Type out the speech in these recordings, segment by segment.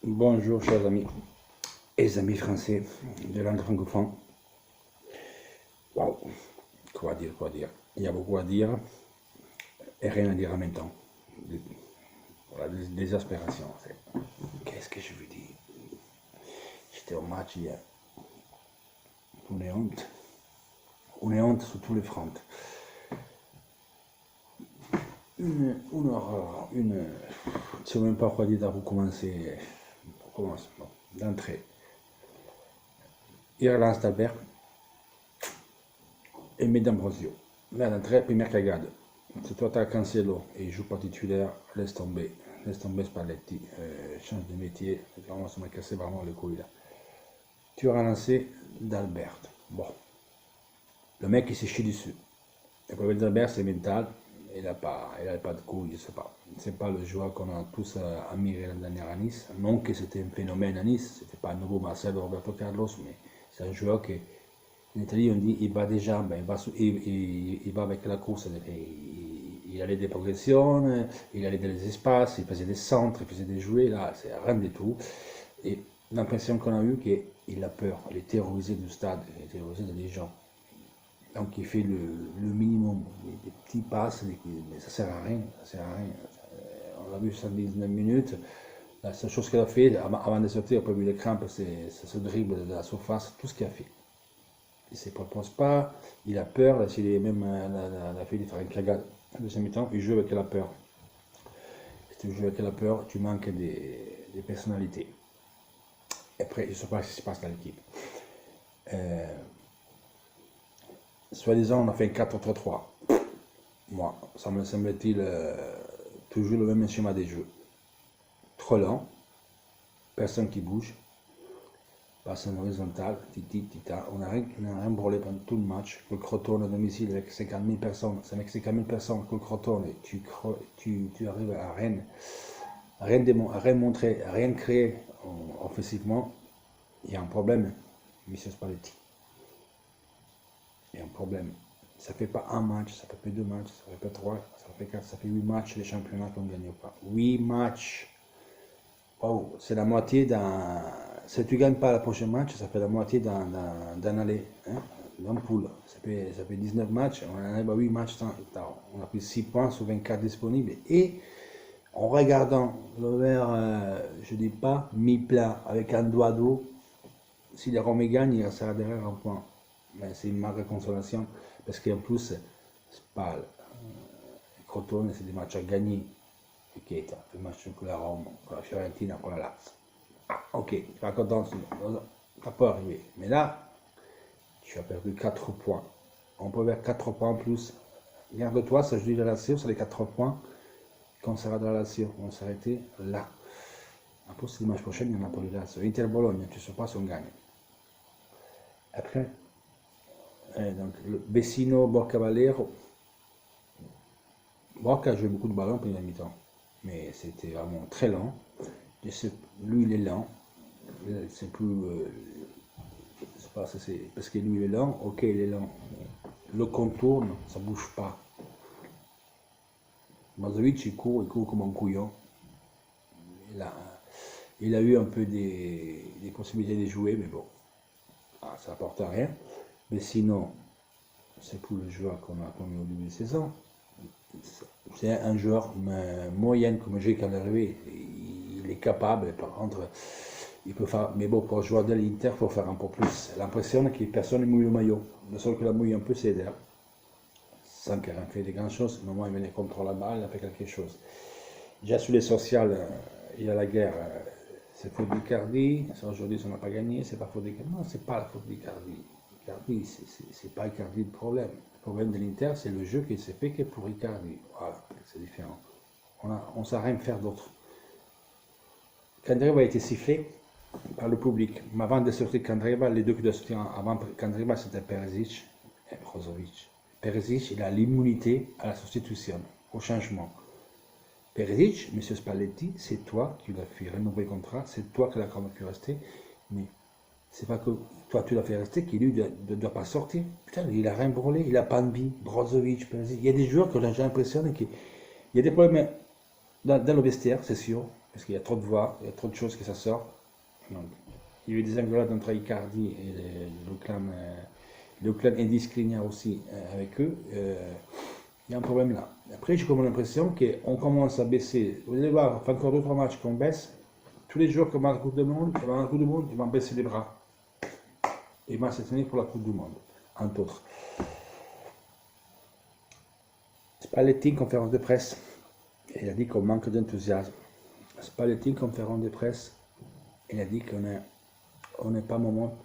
Bonjour chers amis et amis français de langue francophone. Waouh, quoi dire. Il y a beaucoup à dire et rien à dire en même temps. Voilà, des aspirations en fait. Qu'est-ce que je veux dire? J'étais au match hier. Une honte sur tous les fronts. Une horreur, je ne sais même pas quoi dire pour commencer. D'entrée. Il relance d'Albert et met d'Ambrosio. Là, d'entrée, première cagade. C'est toi, t'as Cancelo et il joue pas titulaire, laisse tomber Spalletti, change de métier, vraiment ça m'a cassé vraiment le couille là. Tu as relancé d'Albert. Bon, le mec il s'est chié dessus. Le problème d'Albert c'est mental, il a pas de couille, je sais pas. C'est pas le joueur qu'on a tous admiré l'année dernière à Nice. Non que c'était un phénomène à Nice, c'était pas un nouveau Marcelo Roberto Carlos, mais c'est un joueur qui en Italie, on dit il va des jambes, il va avec la course. Il allait des progressions, il allait dans les espaces, il faisait des centres, il faisait des jouets, là, c'est rien du tout. Et l'impression qu'on a eue, qu'il a peur, il est terrorisé du stade, il est terrorisé des gens. Donc il fait le minimum, des petits passes, mais ça sert à rien, ça sert à rien. On l'a vu 119 minutes. La seule chose qu'il a fait, avant de sortir, après vu les crampes, c'est ce dribble de la surface, tout ce qu'il a fait. Il ne se propose pas, il a peur, s'il est même la fille de faire une cagade à deuxième mi-temps, il joue avec la peur. Si tu joues avec la peur, tu manques des personnalités. Et après, je ne sais pas ce qui se passe dans l'équipe. Soi-disant, on a fait 4-3-3. Moi, ça me semble-t-il toujours le même schéma des jeux. Trop lent, personne qui bouge, passe en horizontal, tita. On n'a rien brûlé pendant tout le match. Le Crotone à domicile avec 50 000 personnes, c'est avec 50 000 personnes que le Crotone, tu arrives à rien montrer, à rien créer offensivement. Il y a un problème, M. Spalletti. Il y a un problème. Ça fait pas un match, ça fait pas deux matchs, ça fait pas trois, ça fait quatre, ça fait 8 matchs les championnats qu'on ne gagne pas. 8 matchs. Oh, c'est la moitié d'un. Si tu ne gagnes pas le prochain match, ça fait la moitié d'un aller, hein, d'un poule. Ça fait 19 matchs, on arrive à 8 matchs. On a pris 6 points sur 24 disponibles. Et en regardant le verre, je ne dis pas mi-plein, avec un doigt d'eau, si les Romains gagnent, il restera derrière un point. Mais c'est une marque de consolation, parce qu'en plus, c'est pas Crotone, c'est des matchs à gagner. Ok, le match con la Rome, con la Fiorentina, con la Lazio. Ah, ok, tu vas content, ça peut arriver. Mais là, tu as perdu 4 points. On peut faire 4 points en plus. Garde-toi, ça je dis la Lazio, c'est les 4 points qu'on sera dans la Lazio. On s'arrêtait là. Après, c'est dimanche prochain, il y en a pas de Lazio. Inter Bologne, tu ne sais pas si on gagne. Après, donc, le Vecino Borca Valero. Borca a joué beaucoup de ballons pendant la mi-temps. Mais c'était vraiment très lent. Lui, il est lent. C'est plus. C'est pas, parce que lui, il est lent. Ok, il est lent. Le contourne, ça bouge pas. Mazovic, il court comme un couillon. Il a eu un peu des possibilités de jouer, mais bon, ça n'apporte rien. Mais sinon, c'est pour le joueur qu'on a connu au début de saison. C'est un joueur moyen comme j'ai quand il est arrivé. Il est capable, par contre, il peut faire. Mais bon, pour jouer de l'Inter, il faut faire un peu plus. L'impression que personne ne mouille le maillot. Le seul qui l'a mouillé un peu, c'est Eder. Sans qu'il ait fait de grandes choses, mais moi, il venait contre la balle, il a fait quelque chose. Déjà sur les sociales, il y a la guerre. C'est faute d'Icardi. Aujourd'hui, on n'a pas gagné, c'est pas faute d'Icardi. Non, c'est pas la faute d'Icardi. Icardi, c'est pas Icardi le problème. Le problème de l'Inter, c'est le jeu qui s'est fait que pour Icardi. Voilà, c'est différent. On ne sait rien faire d'autre. Candreva a été sifflé par le public. Mais avant de sortir Candreva, les deux qui doivent sortir avant Candreva, c'était Perisic et Brozovic. Perisic, il a l'immunité à la substitution, au changement. Perisic, M. Spalletti, c'est toi qui l'as fait renouveler le contrat, c'est toi qui l'as fait rester, mais c'est pas que toi tu l'as fait rester, qui lui ne doit pas sortir. Putain, il a rien brûlé, il a pas envie. Brozovic, Perisic. Il y a des joueurs que j'ai l'impression qu'il y a des problèmes dans le vestiaire, c'est sûr. parce qu'il y a trop de voix, il y a trop de choses que ça sort. Donc, il y a eu des engueulades entre Icardi et le clan Eddie Skriniar aussi avec eux. Il y a un problème là. Après, j'ai comme l'impression qu'on commence à baisser. Vous allez voir, il fait encore 2-3 matchs qu'on baisse. Tous les jours qu'on va à la Coupe du Monde, ils vont baisser les bras. Et ils vont se tenir pour la Coupe du Monde, entre autres. Spalletti, conférence de presse. Il a dit qu'on manque d'enthousiasme. Spalletti, conférence de presse. Il a dit qu'on n'est pas moment,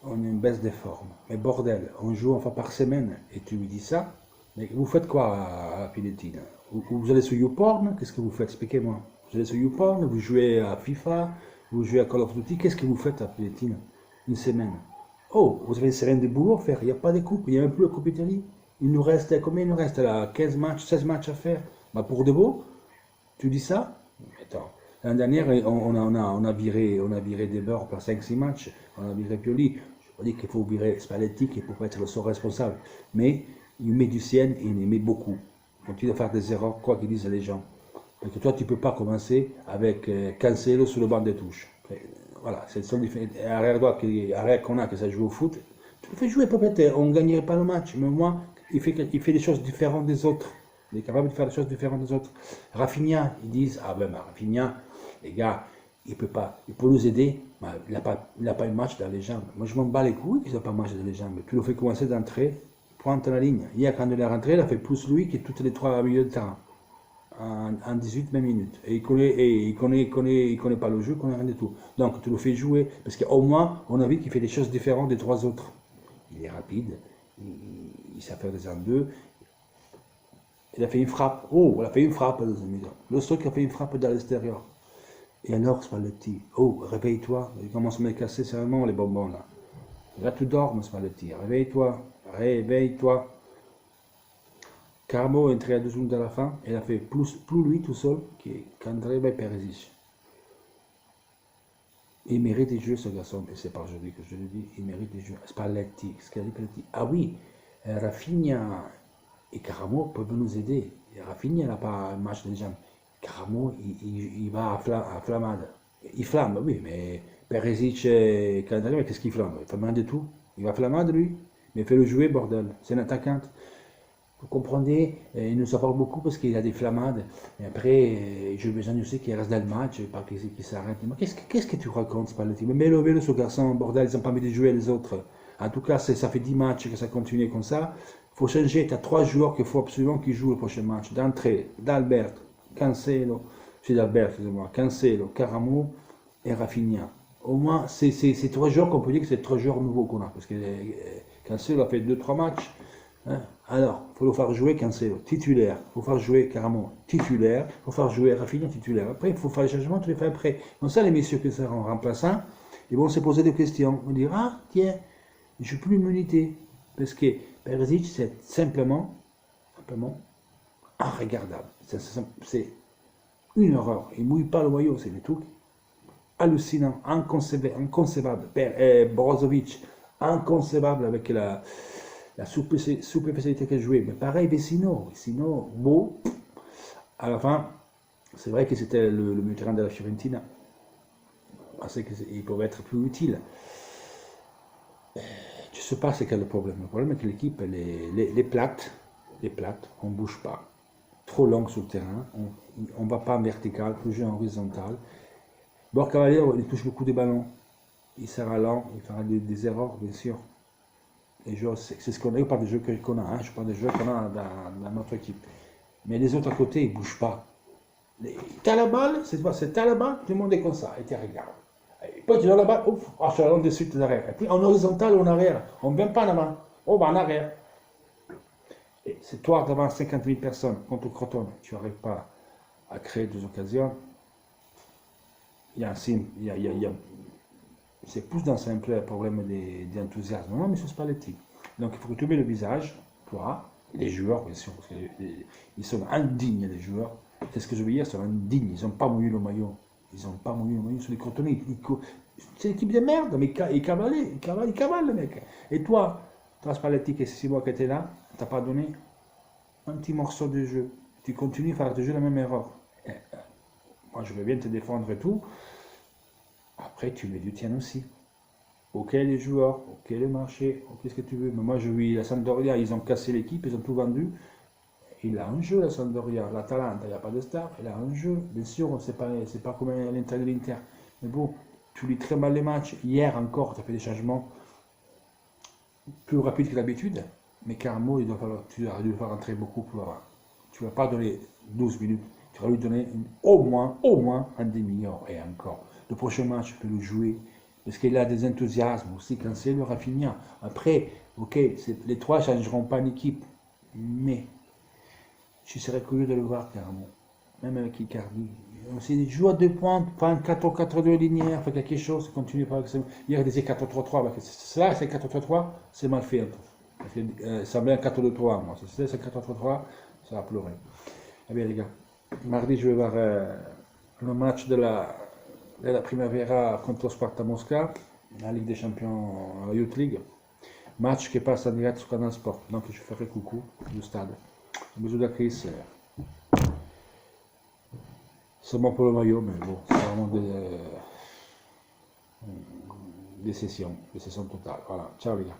on est une baisse des formes. Mais bordel, on joue une fois par semaine et tu lui dis ça. Mais vous faites quoi à la Pilettine? Vous allez sur YouPorn? Qu'est-ce que vous faites? Expliquez-moi. Vous allez sur YouPorn, vous jouez à FIFA, vous jouez à Call of Duty. Qu'est-ce que vous faites à la Pilettine? Une semaine. Oh, vous avez une semaine de boulot à faire. Il n'y a pas de coupe, il n'y a même plus la Coupe Italie. Il nous reste, combien il nous reste là? 15 matchs, 16 matchs à faire. Bah pour de beau, tu dis ça? Attends. L'année dernière, on a viré Debord par 5-6 matchs. On a viré Pioli. Je ne dis qu'il faut virer Spalletti, qu'il faut être le seul responsable. Mais il met du sien et il met beaucoup. Il continue à faire des erreurs, quoi qu'ils disent les gens. Parce que toi, tu ne peux pas commencer avec Cancelo sur le banc de touche. Voilà, c'est le seul arrière droit qu'on a, que ça joue au foot. Tu le fais jouer, peut-être, on ne gagnerait pas le match. Mais moi, il fait des choses différentes des autres. Il est capable de faire des choses différentes des autres. Rafinha, ils disent, ah ben, Rafinha, les gars, il peut nous aider. Ben, il n'a pas eu de match dans les jambes. Moi, je m'en bats les couilles qu'il n'a pas de match dans les jambes. Tu le fais commencer d'entrée, pointe la ligne. Hier, quand il est rentré, il a fait plus lui que toutes les 3 milieux de terrain. En 18-20 minutes. Et il connaît pas le jeu, il connaît rien du tout. Donc, tu le fais jouer. Parce qu'au moins, on a vu qu'il fait des choses différentes des 3 autres. Il est rapide, il sait faire des en deux. Il a fait une frappe. Oh, il a fait une frappe, les amis. Le truc a fait une frappe dans l'extérieur. Et alors, Spalletti, oh, réveille-toi. Il commence à me casser seulement les bonbons là. Là, tu dors, Spalletti. Réveille-toi. Réveille-toi. Carmo est entré à 2 secondes à la fin. Il a fait plus lui tout seul qu'André Perisic. Il mérite des jeux, ce garçon. Et c'est pas aujourd'hui que je le dis. Il mérite des jeux. Spalletti. Ce qu'il a dit Spalletti. Ah oui, Rafinha et Caramo peuvent nous aider. Et Rafinha n'a pas un match de jambes. Caramo, il va à flammade. Il flamme, oui, mais Perisic et Candré, qu'est-ce qu'il flamme? Il flamme de tout. Il va flammade, lui. Mais fais-le jouer, bordel. C'est un attaquant. Vous comprenez, il nous apporte beaucoup parce qu'il a des flammades. Et après, j'ai besoin aussi qu'il reste dans le match, pas qu'il s'arrête. Qu'est-ce que tu racontes, Spalletti? Mais mets-le, ce garçon, bordel, ils n'ont pas envie de jouer les autres. En tout cas, ça fait 10 matchs que ça continue comme ça. Il faut changer, tu as 3 joueurs qu'il faut absolument qu'ils jouent le prochain match. D'entrée, d'Albert, Cancelo, excusez-moi, Cancelo, Caramo et Rafinha. Au moins, c'est 3 joueurs qu'on peut dire que c'est 3 joueurs nouveaux qu'on a. Parce que Cancelo a fait 2-3 matchs. Hein. Alors, il faut le faire jouer Cancelo, titulaire. Il faut faire jouer Caramo, titulaire. Il faut faire jouer Rafinha, titulaire. Après, il faut faire les changements, tu les fais après. Donc ça, les messieurs qui seront remplaçants, ils vont se poser des questions. Ils vont dire, ah, tiens, je n'ai plus l'immunité. Parce que Perisic, c'est simplement regardable. C'est une horreur. Il ne mouille pas le maillot, c'est des trucs hallucinants, inconcevable. Brozovic, inconcevable avec la superficialité qu'elle jouait. Mais pareil, Vecino, beau. À la fin, c'est vrai que c'était le milieu de terrain de la Fiorentina. Parce qu'il pouvait être plus utile. Je ne sais pas c'est quel le problème. Le problème est que l'équipe, elle est plate, on ne bouge pas. Trop longue sur le terrain, on ne va pas en vertical, il faut jouer en horizontal. Borcavalier, il touche beaucoup de ballons. Il sera lent, il fera des erreurs, bien sûr. Les joueurs, c'est ce qu'on a, pas des jeux qu'on a, hein, je parle des jeux qu'on a dans notre équipe. Mais les autres à côté, ils ne bougent pas. Tu as la balle, c'est la balle, tout le monde est comme ça, et tu regardes. Et puis tu as la balle, ouf, je la de suite derrière. Et puis en horizontal ou en arrière, on ne vient pas en avant, on va en arrière. Et c'est toi devant 50 000 personnes contre Crotone, tu n'arrives pas à créer des occasions. Il y a un signe, c'est plus dans simple le problème d'enthousiasme. Non, mais c'est pas l'éthique. Donc il faut que tu mets le visage, toi, les joueurs, bien sûr, parce qu'ils sont indignes, les joueurs. C'est ce que je veux dire, ils sont indignes, ils n'ont pas mouillé le maillot. Ils n'ont pas mouillé le maillot sur les Crotonnais. C'est l'équipe de merde, mais ils cavalent, le mec. Et toi, Spalletti, et 6 mois que tu es là, tu n'as pas donné un petit morceau de jeu. Tu continues à faire toujours la même erreur. moi je veux bien te défendre et tout. Après, tu mets du tien aussi. Ok les joueurs, ok le marché, ok ce que tu veux. Mais moi je vis la Sampdoria, ils ont cassé l'équipe, ils ont tout vendu. Il a un jeu la Sampdoria, l'Atalanta, il n'y a pas de star, il a un jeu. Bien sûr, c'est pas comme l'Inter de l'Inter. Mais bon, tu lis très mal les matchs. Hier encore, tu as fait des changements plus rapides que d'habitude. Mais Carmo, tu aurais dû le faire rentrer beaucoup plus avant. Tu ne vas pas donner 12 minutes. Tu aurais dû lui donner au moins un demi-heure et encore. Le prochain match, tu peux le jouer. Parce qu'il a des enthousiasmes aussi quand c'est le Rafinha. Après, ok, les trois ne changeront pas l'équipe. Mais je serais curieux de le voir carrément. Même avec Icardi. C'est joue à deux points, pas un 4-4-2 linéaire, fait quelque chose, continue par exemple. Hier, il disait 4-3-3, cela c'est 4-3-3, c'est mal fait. Parce que, ça met un 4-2-3, moi. Si c'est 4-3-3, ça va pleurer. Eh bien, les gars, mardi, je vais voir le match de la Primavera contre Sparta Mosca, la Ligue des Champions, la Youth League. Match qui passe en direct sur Canal Sport. Donc, je ferai coucou du stade. Bisous de Chris. C'est bon pour le maillot, mais bon, c'est vraiment des sessions totales. Voilà, ciao les gars.